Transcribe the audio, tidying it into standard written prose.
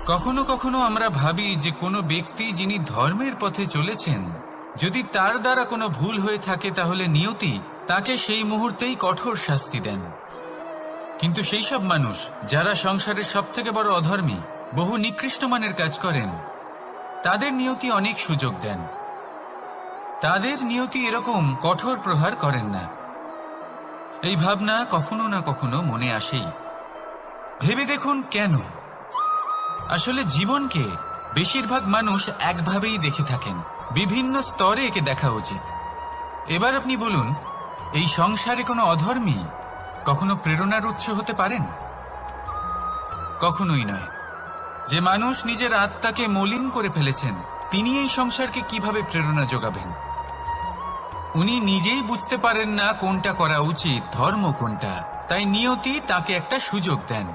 কখনো কখনো আমরা ভাবি যে কোনো ব্যক্তি যিনি ধর্মের পথে চলেছেন, যদি তার দ্বারা কোনো ভুল হয়ে থাকে তাহলে নিয়তি তাকে সেই মুহূর্তেই কঠোর শাস্তি দেন। কিন্তু সেই সব মানুষ যারা সংসারের সব থেকে বড় অধর্মী, বহু নিকৃষ্ট মানের কাজ করেন, তাদের নিয়তি অনেক সুযোগ দেন। তাদের নিয়তি এরকম কঠোর প্রহার করেন না। এই ভাবনা কখনো না কখনো মনে আসেই। ভেবে দেখুন কেন। আসলে জীবনকে বেশিরভাগ মানুষ একভাবেই দেখে থাকেন, বিভিন্ন স্তরে একে দেখা উচিত। এবার আপনি বলুন, এই সংসারে কোনো অধর্মী কখনো প্রেরণার উৎস হতে পারেন? কখনোই নয়। যে মানুষ নিজের আত্মাকে মলিন করে ফেলেছেন, তিনি এই সংসারকে কিভাবে প্রেরণা যোগাবেন? উনি নিজেই বুঝতে পারেন না কোনটা করা উচিত, ধর্ম কোনটা। তাই নিয়তি তাকে একটা সুযোগ দেন।